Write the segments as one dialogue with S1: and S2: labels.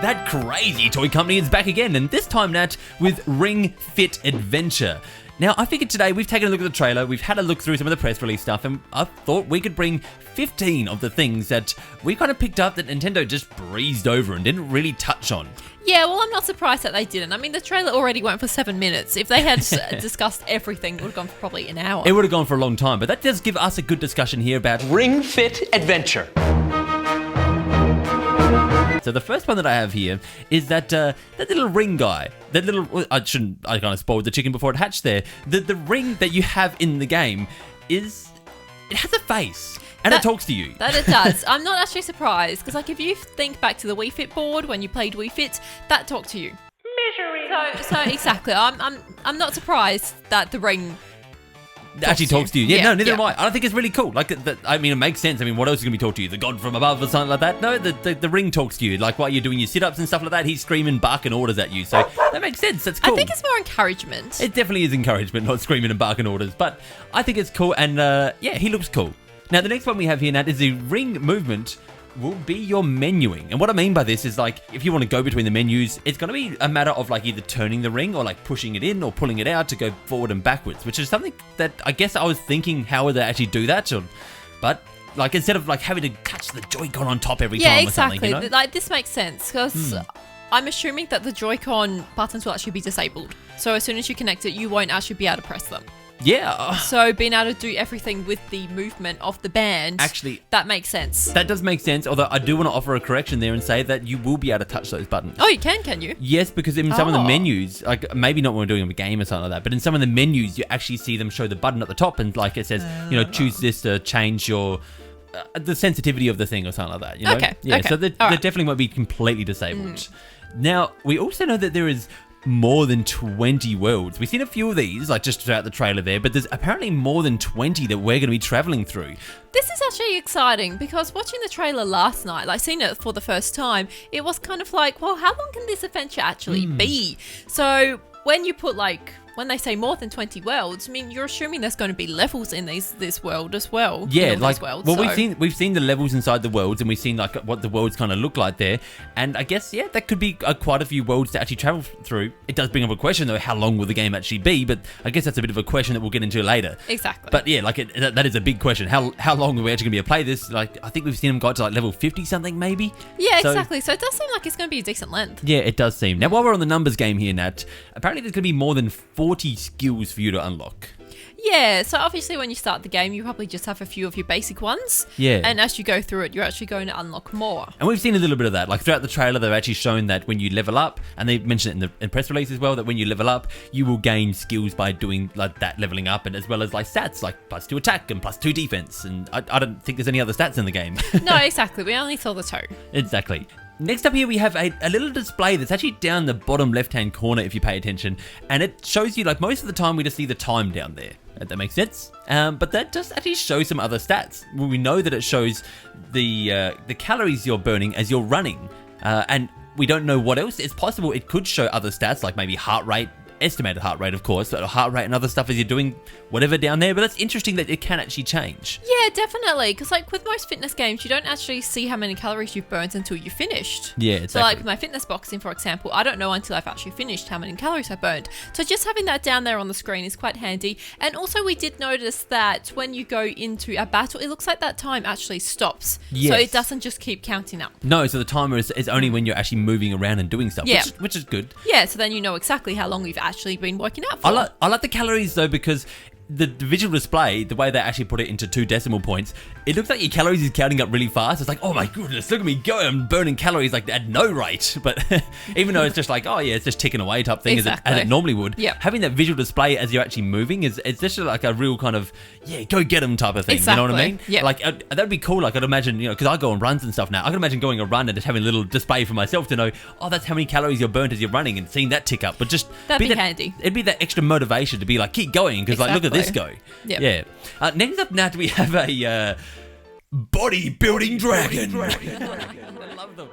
S1: That crazy toy company is back again, and this time, Nat, with Ring Fit Adventure. Now, I figured today we've taken a look at the trailer, we've had a look through some of the press release stuff, and I thought we could bring 15 of the things that we kind of picked up that Nintendo just breezed over and didn't really touch on.
S2: Yeah, well, I'm not surprised that they didn't. I mean, the trailer already went for 7 minutes. If they had discussed everything, it would have gone for probably an hour.
S1: It would have gone for a long time, but that does give us a good discussion here about
S3: Ring Fit Adventure.
S1: So the first one that I have here is that little ring guy. That little... I kind of spoiled the chicken before it hatched there. The ring that you have in the game is... It has a face. And it talks to you.
S2: That it does. I'm not actually surprised, because like if you think back to the Wii Fit board when you played Wii Fit, that talked to you. Measuring. So exactly. I'm not surprised that the ring
S1: actually talks to you. Yeah, no, neither am
S2: yeah.
S1: I. I think it's really cool. Like, I mean, it makes sense. I mean, what else is going to be talking to you? The god from above or something like that? No, the ring talks to you. Like, while you're doing your sit-ups and stuff like that, he's screaming, barking orders at you. So that makes sense. That's cool.
S2: I think it's more encouragement.
S1: It definitely is encouragement, not screaming and barking orders. But I think it's cool, and yeah, he looks cool. Now, the next one we have here, Nat, is the ring movement will be your menuing. And what I mean by this is, like, if you want to go between the menus, it's going to be a matter of, like, either turning the ring or, like, pushing it in or pulling it out to go forward and backwards, which is something that I guess I was thinking, how would they actually do that? But, like, instead of, like, having to catch the Joy-Con on top every time or something, you know?
S2: Like, this makes sense, because I'm assuming that the Joy-Con buttons will actually be disabled. So as soon as you connect it, you won't actually be able to press them.
S1: Yeah.
S2: So being able to do everything with the movement of the band,
S1: actually,
S2: that makes sense.
S1: That does make sense, although I do want to offer a correction there and say that you will be able to touch those buttons.
S2: Oh, you can you?
S1: Yes, because in some of the menus, like maybe not when we're doing a game or something like that, but in some of the menus, you actually see them show the button at the top and like it says, choose this to change your... the sensitivity of the thing or something like that, you know?
S2: Okay.
S1: Yeah, so they definitely won't be completely disabled. Now, we also know that there is more than 20 worlds. We've seen a few of these, like just throughout the trailer there, but there's apparently more than 20 that we're going to be traveling through.
S2: This is actually exciting because watching the trailer last night, like seeing it for the first time, it was kind of like, well, how long can this adventure actually be? So when you put when they say more than 20 worlds, I mean, you're assuming there's going to be levels in this world as well.
S1: Yeah, we've seen the levels inside the worlds, and we've seen like what the worlds kind of look like there. And I guess that could be quite a few worlds to actually travel through. It does bring up a question though: how long will the game actually be? But I guess that's a bit of a question that we'll get into later.
S2: Exactly.
S1: But yeah, that is a big question. How long are we actually going to be able to play this? Like, I think we've seen them go to like level 50 something maybe.
S2: Yeah, exactly. So it does seem like it's going to be a decent length.
S1: Yeah, it does seem. Now, while we're on the numbers game here, Nat, apparently there's going to be more than 40 skills for you to unlock.
S2: Yeah, so obviously when you start the game, you probably just have a few of your basic ones.
S1: Yeah.
S2: And as you go through it, you're actually going to unlock more.
S1: And we've seen a little bit of that. Like throughout the trailer, they've actually shown that when you level up, and they mentioned it in the press release as well, that when you level up, you will gain skills by doing like that leveling up, and as well as like stats like +2 attack and +2 defense. And I don't think there's any other stats in the game.
S2: No, exactly. We only saw the 2.
S1: Exactly. Next up here, we have a little display that's actually down the bottom left-hand corner if you pay attention. And it shows you, like most of the time, we just see the time down there. If that makes sense. But that does actually show some other stats. We know that it shows the calories you're burning as you're running. And we don't know what else. It's possible it could show other stats, like maybe heart rate, estimated heart rate, of course, but heart rate and other stuff as you're doing whatever down there. But that's interesting that it can actually change.
S2: Yeah, definitely. Because like with most fitness games, you don't actually see how many calories you've burnt until you've finished.
S1: Yeah, exactly.
S2: So like with my fitness boxing, for example, I don't know until I've actually finished how many calories I burned. So just having that down there on the screen is quite handy. And also we did notice that when you go into a battle, it looks like that time actually stops.
S1: Yes.
S2: So it doesn't just keep counting up.
S1: No, so the timer is only when you're actually moving around and doing stuff,
S2: Yeah.
S1: which is good.
S2: Yeah, so then you know exactly how long you've actually been working out for.
S1: I like the calories though, because the visual display, the way they actually put it into 2 decimal points, it looks like your calories is counting up really fast. It's like, oh my goodness, look at me go, I'm burning calories like at no rate. But even though it's just like, oh yeah, it's just ticking away type thing as it normally would.
S2: Yep.
S1: Having that visual display as you're actually moving it's just like a real kind of, yeah, go get them type of thing.
S2: Exactly.
S1: You know what I mean?
S2: Yep.
S1: Like that'd be cool. Like I'd imagine, because I go on runs and stuff now. I can imagine going a run and just having a little display for myself to know, oh, that's how many calories you're burnt as you're running, and seeing that tick up. But just
S2: that'd be handy.
S1: It'd be that extra motivation to be like, keep going, because like, look at this go.
S2: Yep.
S1: Yeah. Next up, Nat, we have a bodybuilding dragon. I love them.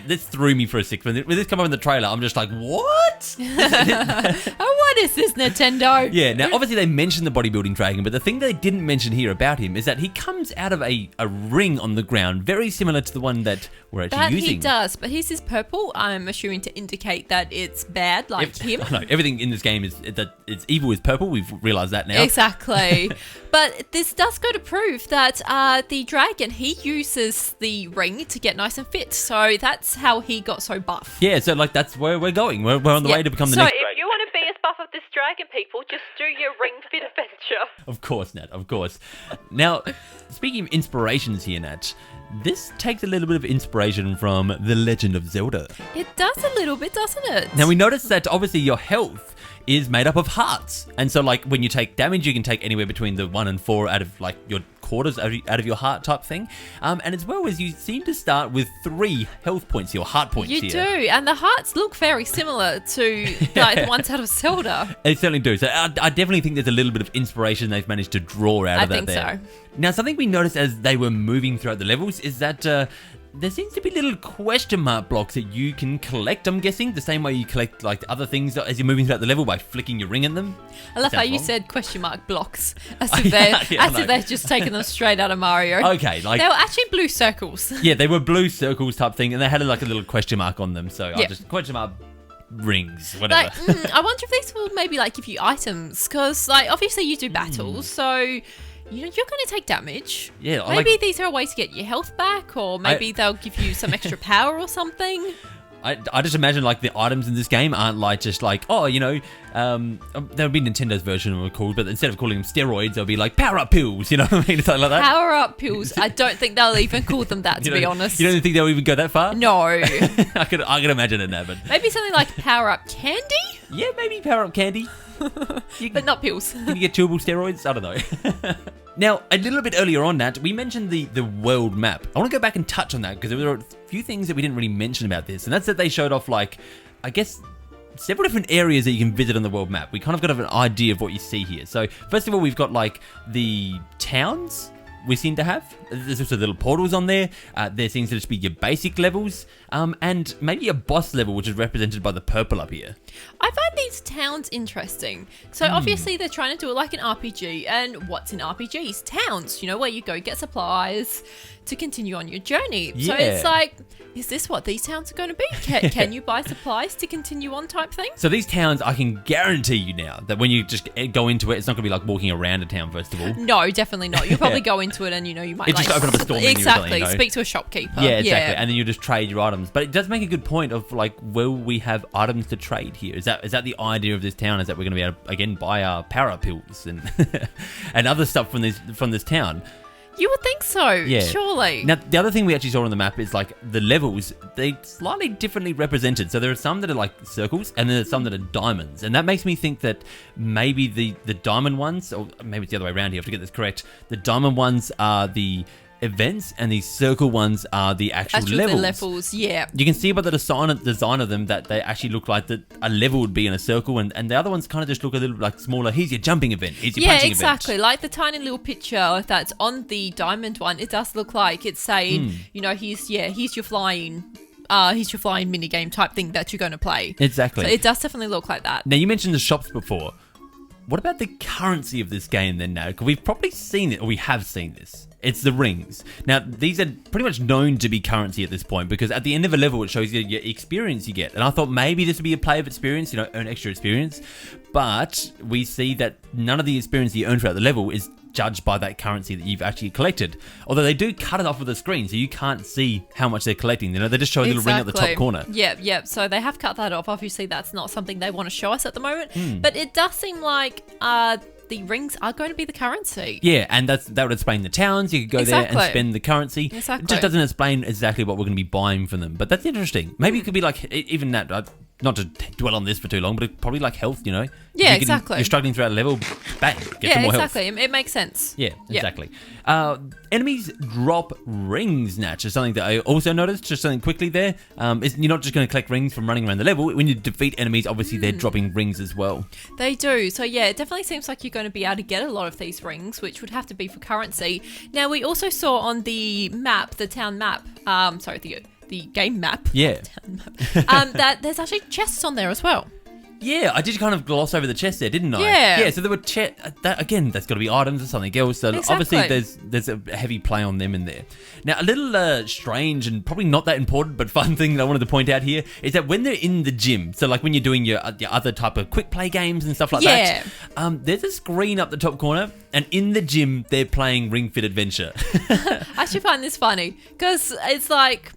S1: This threw me for a second. When this came up in the trailer, I'm just like, what?
S2: What is this, Nintendo?
S1: Yeah, now obviously they mentioned the bodybuilding dragon, but the thing they didn't mention here about him is that he comes out of a ring on the ground, very similar to the one that we're actually using.
S2: He does, but his is purple, I'm assuming to indicate that it's bad, like him.
S1: No, everything in this game is that it's evil is purple. We've realised that now.
S2: Exactly. But this does go to prove that the dragon, he uses the ring to get nice and fit. So that's how he got so buff.
S1: Yeah, so like that's where we're going. We're on the way to become the next dragon.
S2: So if you want to be as buff of this dragon, people, just do your ring fit adventure.
S1: Of course, Nat, of course. Now, speaking of inspirations here, Nat, this takes a little bit of inspiration from The Legend of Zelda.
S2: It does a little bit, doesn't it?
S1: Now, we noticed that obviously your health is made up of hearts. And so, like, when you take damage, you can take anywhere between the 1 and 4 out of, like, your quarters out of your heart type thing. And as well as you seem to start with 3 health points, your heart points here.
S2: You do, and the hearts look very similar to like the ones out of Zelda.
S1: They certainly do. So I definitely think there's a little bit of inspiration they've managed to draw out of that there.
S2: I think so.
S1: Now, something we noticed as they were moving throughout the levels is that there seems to be little question mark blocks that you can collect, I'm guessing, the same way you collect like other things as you're moving throughout the level by flicking your ring at them.
S2: I love how you said question mark blocks, as if they're just taking them straight out of Mario.
S1: Okay, like
S2: they were actually blue circles.
S1: Yeah, they were blue circles type thing, and they had like a little question mark on them. So I just question mark rings, whatever.
S2: Like, I wonder if these will maybe like give you items, because like obviously you do battles, so. You're going to take damage.
S1: Yeah,
S2: maybe these are a way to get your health back, or maybe they'll give you some extra power or something.
S1: I just imagine like the items in this game aren't like just like, oh, you know, there would be Nintendo's version of it called, but instead of calling them steroids, they'll be like power up pills, you know what I mean? Something like that.
S2: Power up pills. I don't think they'll even call them that, to be honest.
S1: You don't think they'll even go that far?
S2: No.
S1: I could imagine it now, but
S2: maybe something like power up candy?
S1: Yeah, maybe power up candy.
S2: But not pills.
S1: Can you get chewable steroids? I don't know. Now, a little bit earlier on, Nat, we mentioned the world map. I want to go back and touch on that because there were a few things that we didn't really mention about this. And that's that they showed off, like, I guess, several different areas that you can visit on the world map. We kind of got an idea of what you see here. So, first of all, we've got, like, the towns we seem to have. There's also little portals on there. There seems to just be your basic levels. And maybe a boss level, which is represented by the purple up here.
S2: I find these towns interesting. So obviously they're trying to do it like an RPG. And what's in RPGs? Towns, you know, where you go get supplies to continue on your journey.
S1: Yeah.
S2: So it's like, is this what these towns are going to be? Can you buy supplies to continue on type thing?
S1: So these towns, I can guarantee you now that when you just go into it, it's not going to be like walking around a town, first of all.
S2: No, definitely not. You'll probably go into it and, you know, you might
S1: just open up a store menu or something, you know?
S2: Speak to a shopkeeper.
S1: Yeah, exactly. And then you just trade your items. But it does make a good point of like, will we have items to trade here? Is that the idea of this town? Is that we're going to be able to, again, buy our power pills and and other stuff from this town?
S2: You would think so,
S1: yeah.
S2: Surely.
S1: Now, the other thing we actually saw on the map is like the levels, they slightly differently represented. So there are some that are like circles and then there's some that are diamonds. And that makes me think that maybe the diamond ones, or maybe it's the other way around here, I have to get this correct. The diamond ones are the events and the circle ones are the actual levels.
S2: The levels, yeah.
S1: You can see by the design of them that they actually look like that a level would be in a circle, and the other ones kind of just look a little like smaller. Here's your jumping event. Here's your punching event.
S2: Yeah, exactly. Like the tiny little picture that's on the diamond one, it does look like it's saying, you know, here's your flying mini game type thing that you're going to play.
S1: Exactly.
S2: So it does definitely look like that.
S1: Now, you mentioned the shops before. What about the currency of this game then now? Because we've probably seen it, or we have seen this. It's the rings. Now, these are pretty much known to be currency at this point because at the end of a level, it shows you your experience you get. And I thought maybe this would be a play of experience, you know, earn extra experience. But we see that none of the experience you earn throughout the level is judged by that currency that you've actually collected. Although they do cut it off with a screen, so you can't see how much they're collecting. You know, they just show a little ring at the top corner.
S2: Yeah. So they have cut that off. Obviously, that's not something they want to show us at the moment. But it does seem like the rings are going to be the currency.
S1: Yeah, and that would explain the towns. You could go there and spend the currency.
S2: Exactly.
S1: It just doesn't explain exactly what we're going to be buying from them. But that's interesting. Maybe it could be like, even that, not to dwell on this for too long, but probably like health, you know?
S2: Yeah, exactly.
S1: You're struggling throughout a level, bang, get some more health.
S2: It makes sense.
S1: Yeah, exactly. Enemies drop rings, Natch, is something that I also noticed, just something quickly there. You're not just going to collect rings from running around the level. When you defeat enemies, obviously they're dropping rings as well.
S2: They do. So yeah, it definitely seems like you're going to be able to get a lot of these rings, which would have to be for currency. Now, we also saw on the map, the town map, the game map.
S1: Yeah.
S2: That there's actually chests on there as well.
S1: Yeah, I did kind of gloss over the chest there, didn't I?
S2: Yeah.
S1: Yeah, so there were again, that's got to be items or something else. So
S2: Exactly.
S1: obviously there's a heavy play on them in there. Now, a little strange and probably not that important but fun thing that I wanted to point out here is that when they're in the gym, so like when you're doing your other type of quick play games and stuff like that, there's a screen up the top corner, and in the gym they're playing Ring Fit Adventure.
S2: I actually find this funny because it's like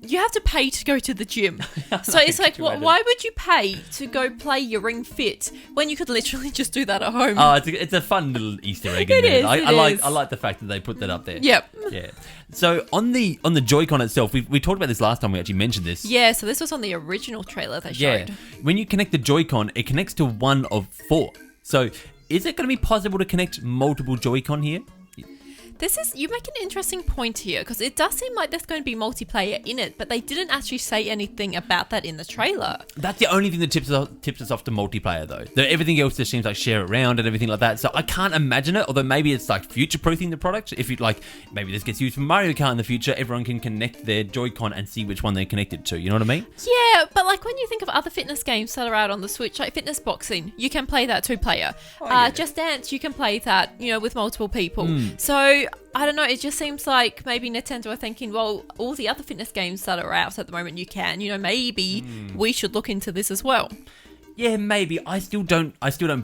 S2: you have to pay to go to the gym. So it's like, why would you pay to go play your Ring Fit when you could literally just do that at home?
S1: Oh, it's a fun little Easter egg in there. I like the fact that they put that up there.
S2: Yep.
S1: Yeah. So on the Joy-Con itself, we talked about this last time we actually mentioned this.
S2: Yeah, so this was on the original trailer they showed.
S1: Yeah. When you connect the Joy-Con, it connects to one of 4. So is it going to be possible to connect multiple Joy-Con here?
S2: You make an interesting point here because it does seem like there's going to be multiplayer in it, but they didn't actually say anything about that in the trailer.
S1: That's the only thing that tips us off to multiplayer, though. Everything else just seems like share it around and everything like that. So I can't imagine it, although maybe it's like future-proofing the product. If you like, maybe this gets used for Mario Kart in the future, everyone can connect their Joy-Con and see which one they're connected to. You know what I mean?
S2: Yeah, but like when you think of other fitness games that are out on the Switch, like fitness boxing, you can play that 2-player. Just Dance, you can play that, with multiple people. So I don't know, it just seems like maybe Nintendo are thinking, well, all the other fitness games that are out at the moment you can, maybe we should look into this as well.
S1: Yeah, maybe. I still don't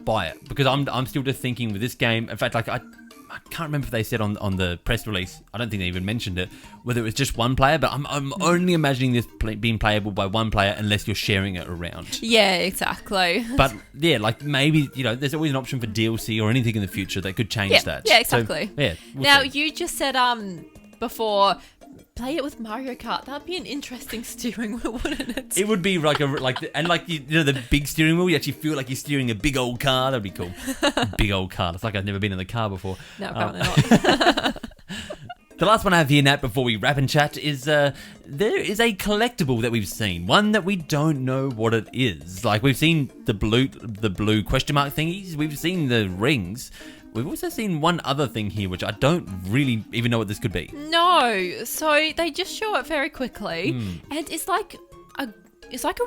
S1: buy it because I'm still just thinking with this game. In fact, like I can't remember if they said on the press release, I don't think they even mentioned it, whether it was just one player, but I'm only imagining this being playable by one player unless you're sharing it around.
S2: Yeah, exactly.
S1: But yeah, like maybe, there's always an option for DLC or anything in the future that could change that.
S2: Yeah, exactly.
S1: So, yeah.
S2: Now, you just said before, play it with Mario Kart. That'd be an interesting steering wheel, wouldn't it?
S1: It would be the big steering wheel. You actually feel like you're steering a big old car. That'd be cool. Big old car. It's like I've never been in the car before.
S2: No, apparently not.
S1: The last one I have here, Nat, before we wrap and chat, is there is a collectible that we've seen. One that we don't know what it is. Like, we've seen the blue question mark thingies. We've seen the rings. We've also seen one other thing here, which I don't really even know what this could be.
S2: No. So they just show it very quickly. And it's like a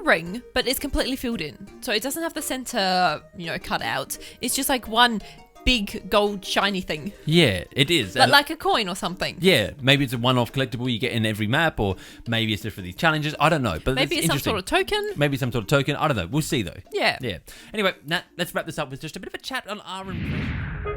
S2: ring, but it's completely filled in. So it doesn't have the center, cut out. It's just like one big gold shiny thing.
S1: Yeah, it is.
S2: But like a coin or something.
S1: Yeah, maybe it's a one-off collectible you get in every map, or maybe it's just for these challenges. I don't know. But
S2: maybe it's some sort of token.
S1: Maybe some sort of token. I don't know. We'll see, though.
S2: Yeah.
S1: Yeah. Anyway, Nat, let's wrap this up with just a bit of a chat on our impression.